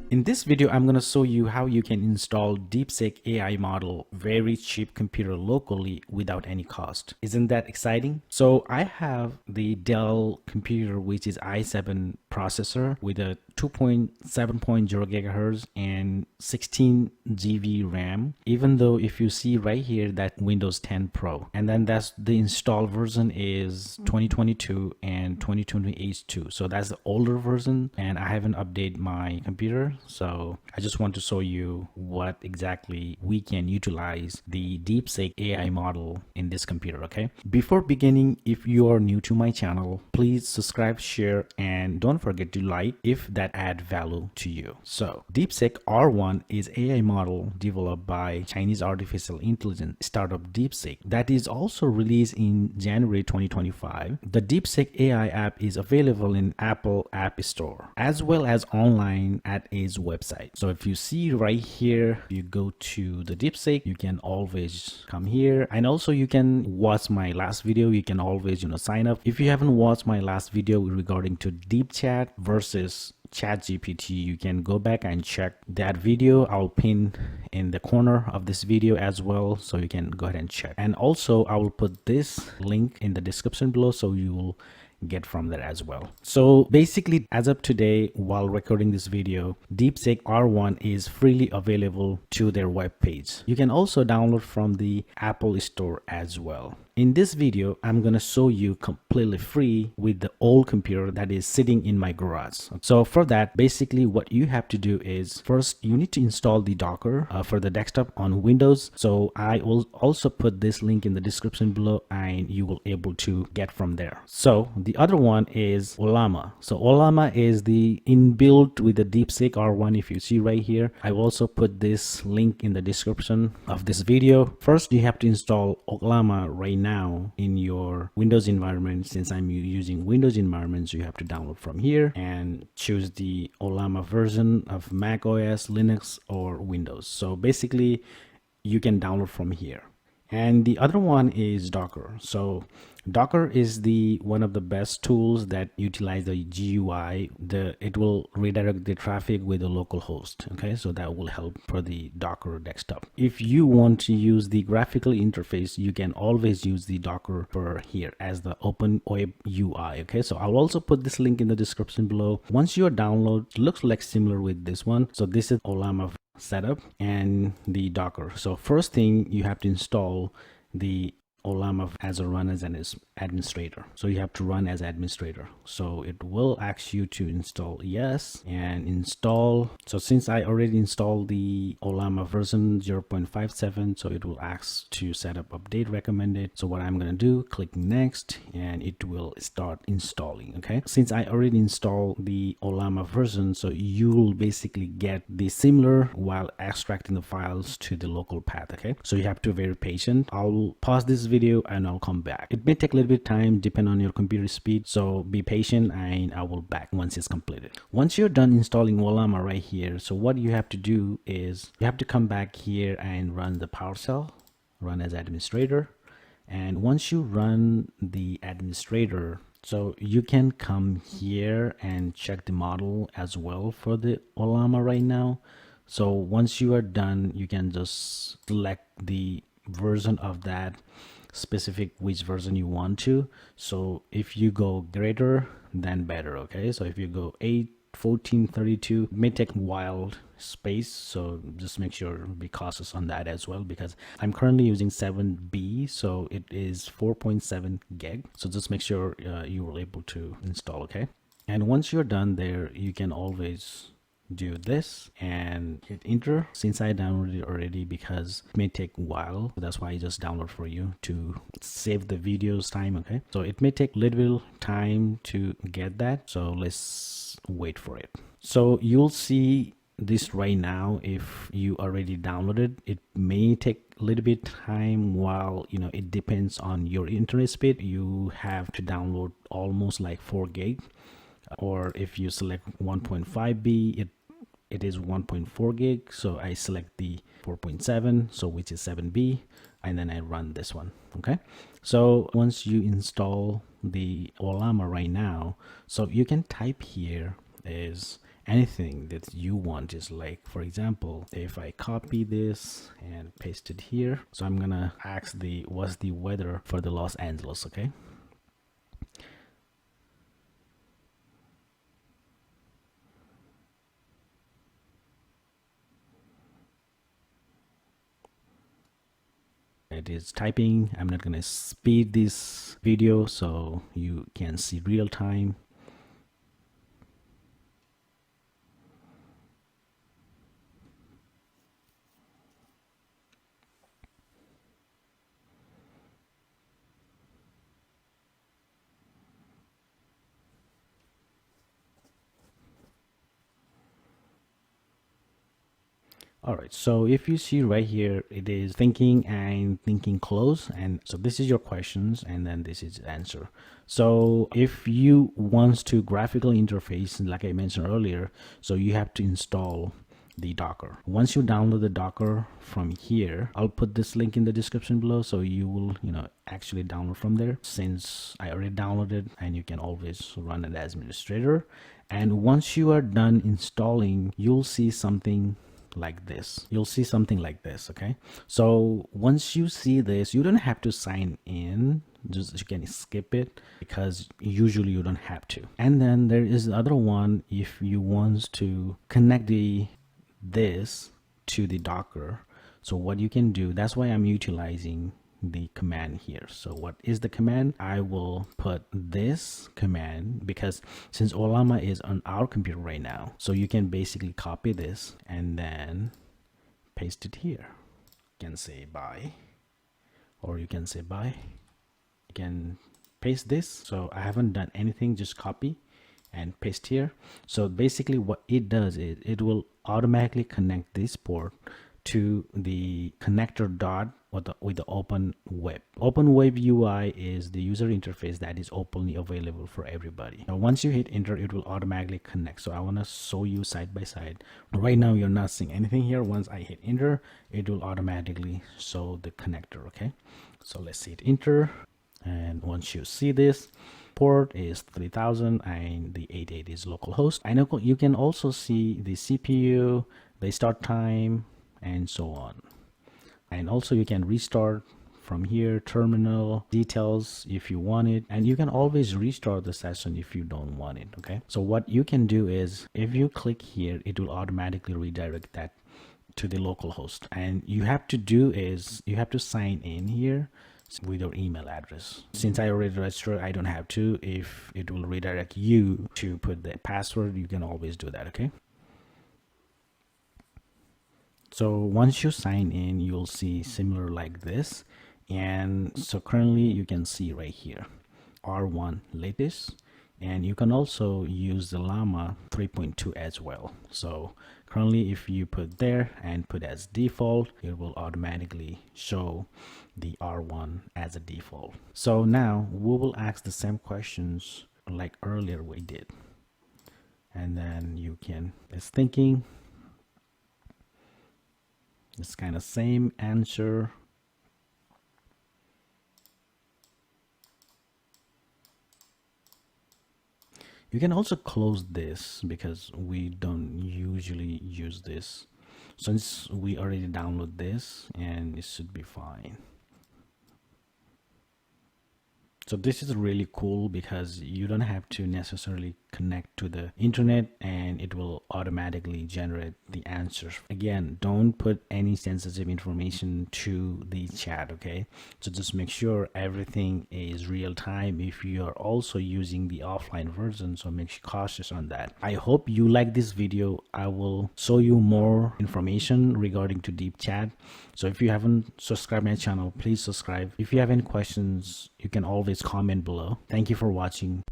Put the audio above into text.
In this video, I'm going to show you how you can install DeepSeek AI model very cheap computer locally without any cost. Isn't that exciting? So I have the Dell computer, which is i7 processor with a 2.7.0 gigahertz and 16 GB RAM. Even though if you see right here that Windows 10 Pro, and then that's the install version is 2022 and 2028 so that's the older version, and I haven't updated my computer, so I just want to show you what exactly we can utilize the DeepSeek AI model in this computer. Okay, before beginning, if you are new to my channel, please subscribe, share, and don't forget to like if that add value to you. So DeepSeek-R1 is AI model developed by Chinese artificial intelligence startup DeepSeek that is also released in January 2025. The DeepSeek AI app is available in Apple App Store as well as online at its website. So if you see right here, you go to the DeepSeek, you can always come here, and also you can watch my last video. You can always sign up. If you haven't watched my last video regarding to deep chat versus ChatGPT, you can go back and check that video. I'll pin in the corner of this video as well, so you can go ahead and check. And also I will put this link in the description below, so you will get from there as well. So basically, as of today, while recording this video, DeepSeek-R1 is freely available to their web page. You can also download from the Apple Store as well. In this video, I'm going to show you completely free with the old computer that is sitting in my garage. So for that, basically what you have to do is first you need to install the Docker for the desktop on Windows. So I will also put this link in the description below and you will able to get from there. So the other one is Ollama. So Ollama is the inbuilt with the DeepSeek-R1. If you see right here, I will also put this link in the description of this video. First, you have to install Ollama right now in your Windows environment. Since I'm using Windows environments, you have to download from here and choose the Ollama version of Mac OS, Linux, or Windows. So basically, you can download from here. And the other one is Docker. So Docker is the one of the best tools that utilize the GUI. It will redirect the traffic with the local host. Okay, so that will help for the Docker desktop. If you want to use the graphical interface, you can always use the Docker for here as the open web UI. Okay, so I'll also put this link in the description below. Once you download, it looks like similar with this one. So this is Ollama setup and the Docker. So first thing, you have to install the Ollama as a run as an administrator. So you have to run as administrator. So it will ask you to install yes and install. So since I already installed the Ollama version 0.57, so it will ask to set up update recommended. So what I'm going to do, click next, and it will start installing. Okay, since I already installed the Ollama version, so you will basically get the similar while extracting the files to the local path. Okay, so you have to be very patient. I'll pause this video and I'll come back. It may take a little bit of time depending on your computer speed, so be patient and I will back once it's completed. Once you're done installing Ollama right here, so what you have to do is you have to come back here and run the PowerShell, run as administrator. And once you run the administrator, so you can come here and check the model as well for the Ollama right now. So once you are done, you can just select the version of that specific which version you want to. So if you go greater, then better. Okay, so if you go 8, 14, 32, it may take a while space, so just make sure be cautious on that as well, because I'm currently using 7B, so it is 4.7 gig. So just make sure you were able to install. Okay, and once you're done there, you can always do this and hit enter. Since I downloaded it already, because it may take a while, that's why I just download for you to save the videos time. Okay, so it may take a little bit time to get that, so let's wait for it. So you'll see this right now. If you already downloaded, it may take a little bit time, while it depends on your internet speed. You have to download almost like 4 gig, or if you select 1.5B, it is 1.4 gig. So I select the 4.7, so which is 7B, and then I run this one. Okay, so once you install the Ollama right now, so you can type here is anything that you want. Is like, for example, if I copy this and paste it here, so I'm gonna ask the what's the weather for the Los Angeles, okay? It is typing. I'm not gonna speed this video so you can see real time. All right, so if you see right here, it is thinking and thinking close. And so this is your questions, and then this is the answer. So if you want to graphical interface, like I mentioned earlier, so you have to install the Docker. Once you download the Docker from here, I'll put this link in the description below, so you will, actually download from there, since I already downloaded, and you can always run it as administrator. And once you are done installing, you'll see something like this. You'll see something like this. Okay, so once you see this, you don't have to sign in, just you can skip it, because usually you don't have to. And then there is the other one. If you want to connect this to the Docker, so what you can do, that's why I'm utilizing the command here. So what is the command? I will put this command, because since Olama is on our computer right now, so you can basically copy this and then paste it here. You can say bye, or you can say bye. You can paste this. So I haven't done anything, just copy and paste here. So basically what it does is it will automatically connect this port to the connector dot with the open web. Open web UI is the user interface that is openly available for everybody. Now once you hit enter, it will automatically connect. So I want to show you side by side. Right now you're not seeing anything here. Once I hit enter, it will automatically show the connector. Okay, so let's hit enter, and once you see this, port is 3000 and the 88 is localhost. I know you can also see the CPU, the start time, and so on. And also you can restart from here, terminal details if you want it, and you can always restart the session if you don't want it. Okay, so what you can do is, if you click here, it will automatically redirect that to the local host. And you have to do is you have to sign in here with your email address. Since I already registered, I don't have to. If it will redirect you to put the password, you can always do that. Okay, so once you sign in, you'll see similar like this. And so currently you can see right here R1 latest, and you can also use the Llama 3.2 as well. So currently if you put there and put as default, it will automatically show the R1 as a default. So now we will ask the same questions like earlier we did, and then you can, it's thinking, it's kind of same answer. You can also close this, because we don't usually use this, since we already download this, and it should be fine. So this is really cool, because you don't have to necessarily connect to the internet, and it will automatically generate the answers. Again, don't put any sensitive information to the chat. Okay, so just make sure everything is real time if you are also using the offline version, so make sure cautious on that. I hope you like this video. I will show you more information regarding to deep chat. So if you haven't subscribed my channel, please subscribe. If you have any questions, you can always comment below. Thank you for watching.